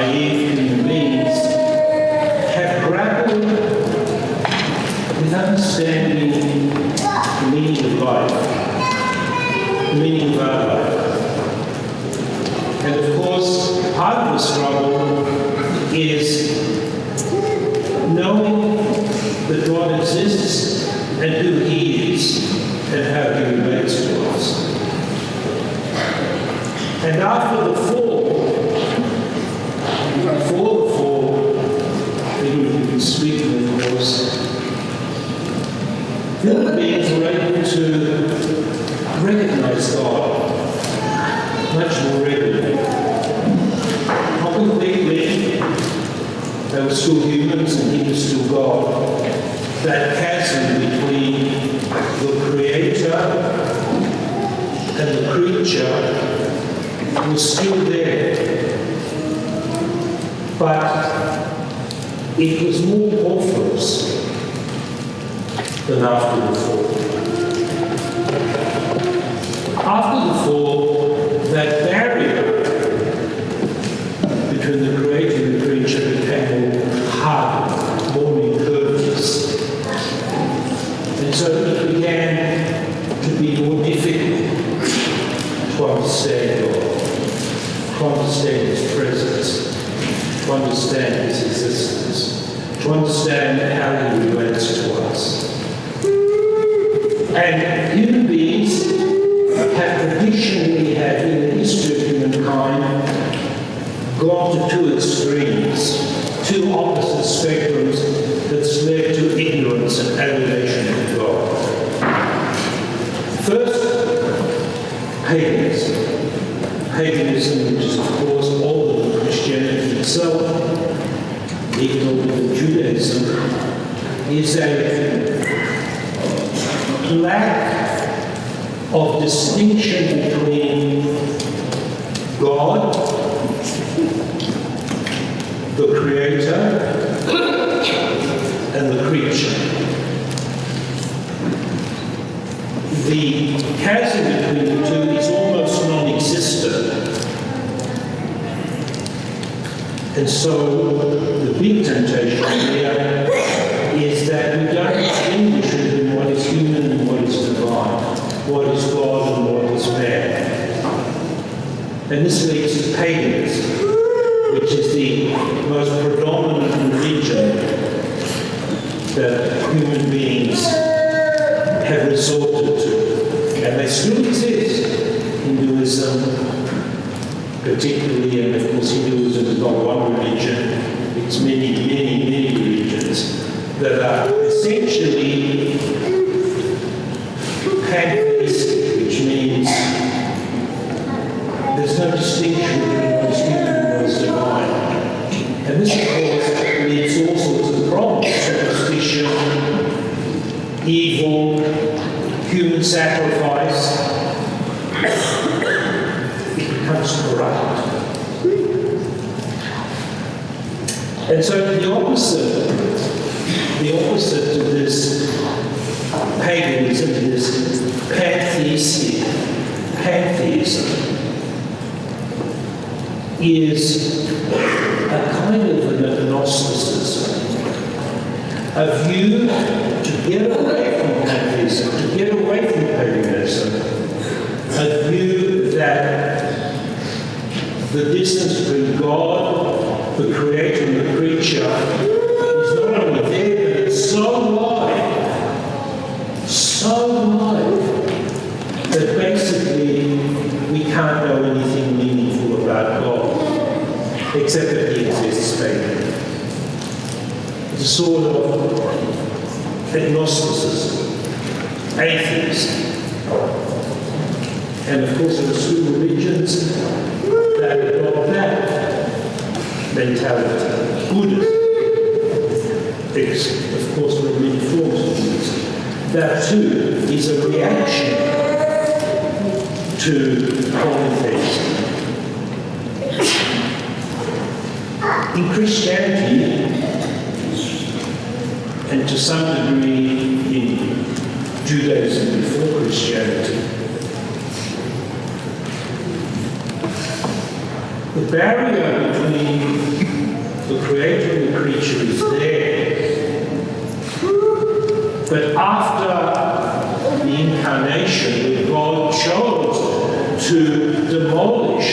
naive human beings, have grappled with understanding the meaning of life, the meaning of our life. And of course, part of the struggle is knowing that God exists and who He is and how He relates to us. And after the fall, before the fall, we've been speaking, of course, human beings were able to recognize God much more regularly. Not completely, they were still humans and He was still God. That chasm between the Creator and the creature was still there, but it was more amorphous than after the fall. After the fall, that barrier between the Creator and the creature became more hard, more impervious. And so it began to be more difficult to understand God, to understand His presence, to understand His existence, to understand how He relates to us. And human beings have traditionally had, in the history of humankind, gone to two extremes, two opposite spectrums that's led to ignorance and alienation of God. First, paganism. Paganism, which is of course older than Christianity itself, even older than Judaism, is a lack of distinction between God, the Creator, and the creature. The chasm between the two is almost non-existent. And so the big temptation here is that we don't distinguish between what is human and what is divine, what is God and what is man. And this leads to paganism, which is the most predominant religion that human beings have resorted to. And they still exist. Hinduism, particularly, and of course Hinduism is not one religion, it's many religions that are essentially pantheistic, which means there's no distinction between what is human and what is divine. And this, of course, leads to all sorts of problems: superstition, evil, human sacrifice. It becomes corrupt. And so the opposite of this paganism, this pantheism, is a kind of an agnosticism, a view to get away from pantheism, to get away from paganism, a view that the distance between God, the Creator, and the creature is not only there, but it's so wide, that basically we can't know anything meaningful about God, except that He exists vaguely. It's a sort of agnosticism, atheism. And of course there are still religions that adopt that mentality. Buddhism, of course there are many forms of Buddhism. That too is a reaction to polytheism. In Christianity, and to some degree in Judaism before Christianity, The barrier between the creator and the creature is there. But after the incarnation, where God chose to demolish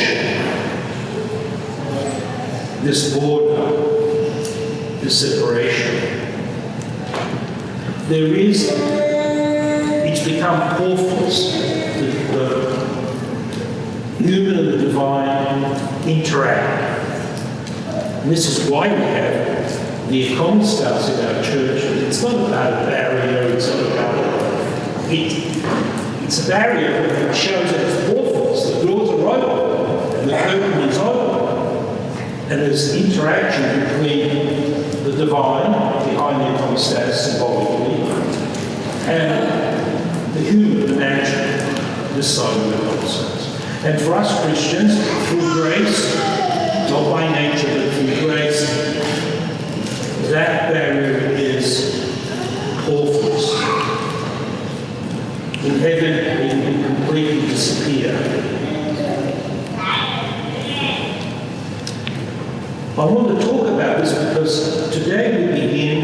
this border, this separation, it's become porous. The human and the divine interact. And this is why we have the iconostase in our church. It's not about a barrier, it's not about it's a barrier that shows that it's porous. The doors are open, and the curtain is open. And there's interaction between the divine, behind the iconostase symbolically, and the human, the natural, this side of the iconostase. And for us Christians, through grace, not by nature, but through grace, that barrier is porous. In heaven, it will completely disappear. I want to talk about this because today we begin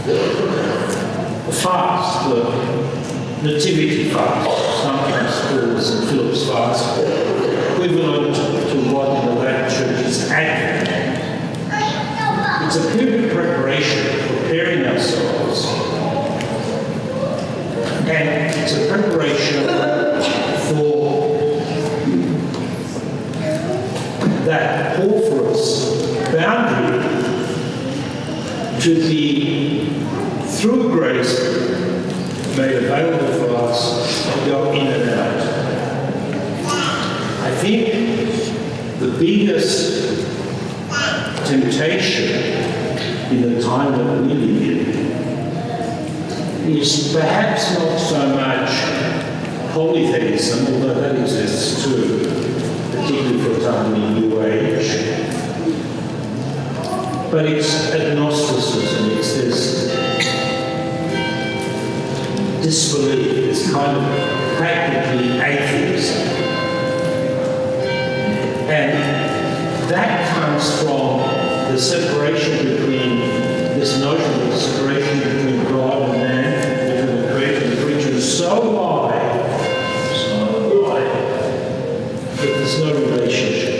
the fast, the Nativity fast, sometimes called St. Philip's fast, equivalent to what in the Latin Church is Advent. It's a period of preparation, preparing ourselves. And it's a preparation for that porphyros boundary to be, through grace, made available for us to go in and out. I think the biggest temptation in the time that we live in is perhaps not so much polytheism, although that exists too, particularly for example in New Age, but it's agnosticism, it's this disbelief, this kind of practically atheism. And that comes from the separation between, this notion of the separation between God and man, between the creator and the creature is so wide, that there's no relationship.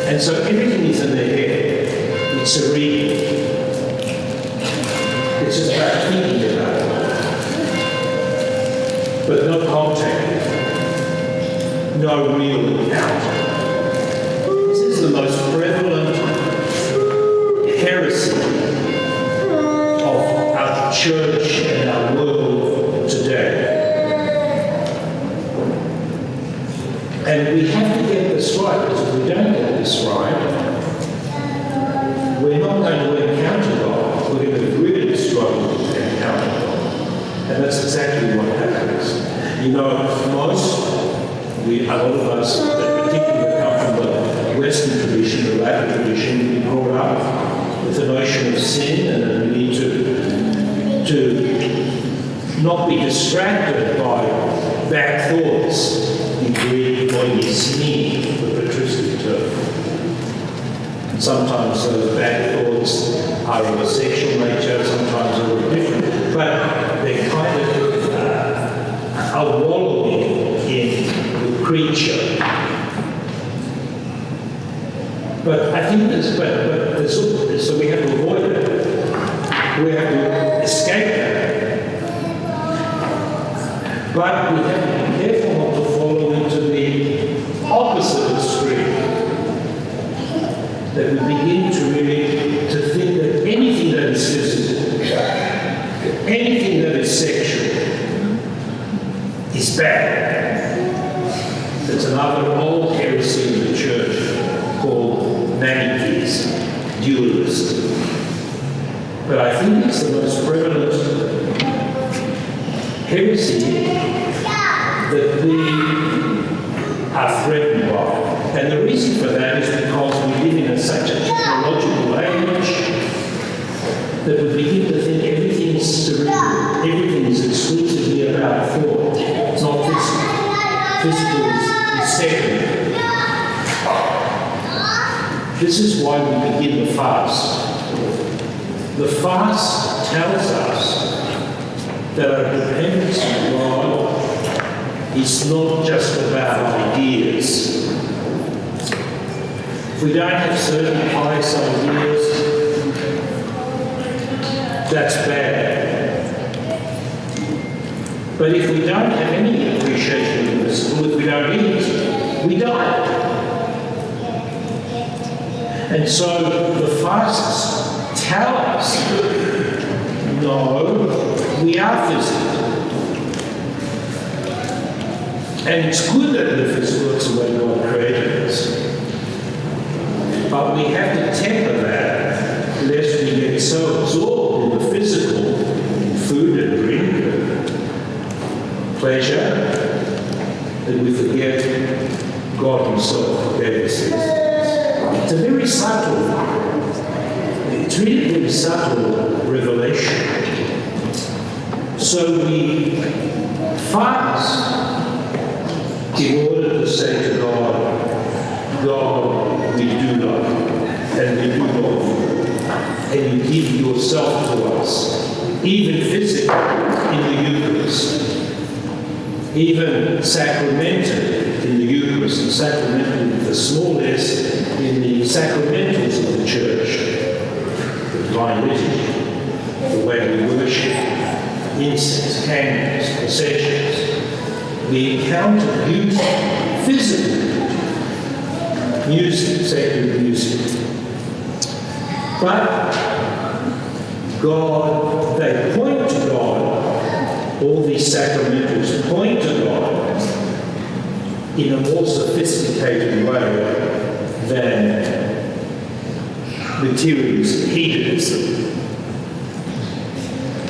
And so everything is in their head. It's a reading. It's just about thinking about it. But no contact. No real encounter. This is the most prevalent heresy of our church and our world today. And we have to get this right, because if we don't get this right, we're not going to encounter God. We're going to really struggle to encounter God. And that's exactly what happens. You know, a lot of us, particularly that come from the Western tradition, the Latin tradition, we brought up with the notion of sin, and that we need to not be distracted by bad thoughts. In Greek, moyisni, the patristic term. Sometimes those bad thoughts are of a sexual nature, sometimes they're different, but they're kind of a wallowing in the creature. But I think so we have to avoid it. We have to escape that. But we have to be careful not to follow into the opposite extreme. That we begin to really to think that anything that is physical, anything that is sexual, is bad. There's another old heresy in the church called Manichaeism, dualism. But I think it's the most prevalent heresy that we are threatened by. And the reason for that is because we live in such a technological age that we begin to think everything is cerebral, everything is exclusively about thought. It's not physical. Physical is secondary. This is why we begin the fast. The fast tells us that our dependence on God is not just about ideas. If we don't have certain pious ideas, that's bad. But if we don't have any appreciation of this, or if we don't eat, we die. And so the fasts tell us, no, we are physical. And it's good that the physical is the way God created us. But we have to temper that, lest we get so absorbed in the physical, in food and drink, pleasure, that we forget God Himself who gave us these things. It's a very subtle, it's really a very subtle revelation. So we fast in order to say to God, God, we do love you, and we do love you, and you give yourself to us, even physically in the Eucharist, even sacramental in the Eucharist, and sacramental with the small s in the sacramentals of the Church, the Divine Liturgy, the way we worship, incense, candles, processions. We encounter beauty physically. Music, sacred music. But God, they point to God, all these sacramentals point to God in a more sophisticated way than materialism, hedonism.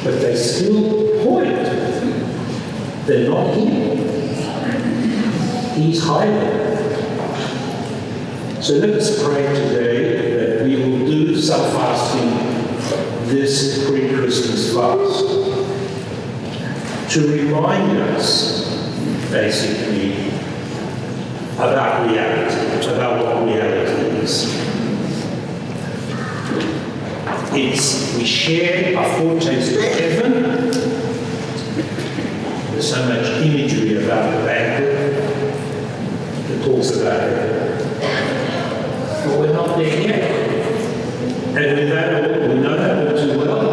But they still point. They're not Him. He's hiding. So let us pray today that we will do some fasting this pre-Christmas fast to remind us, basically, about reality, about what reality is. We share a foretaste of heaven. There's so much imagery about the banquet that talks about heaven. But we're not there yet. And we know that all too well.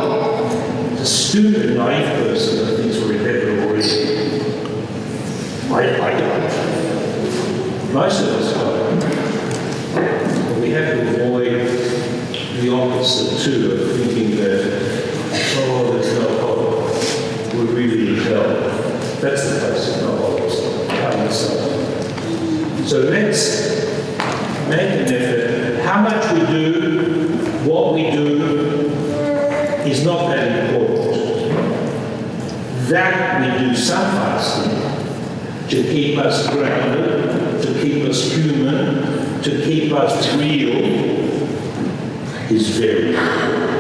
The stupid, naive person that thinks we're in heaven already. I don't. Most of us don't. But we have to avoid the opposite too, of thinking that, oh, there's no hope. We're really in hell. That's the place of no hope. So let's make an effort. How much we do, what we do, is not that important. That we do some fasting to keep us grounded, to keep us human, to keep us real, is very important.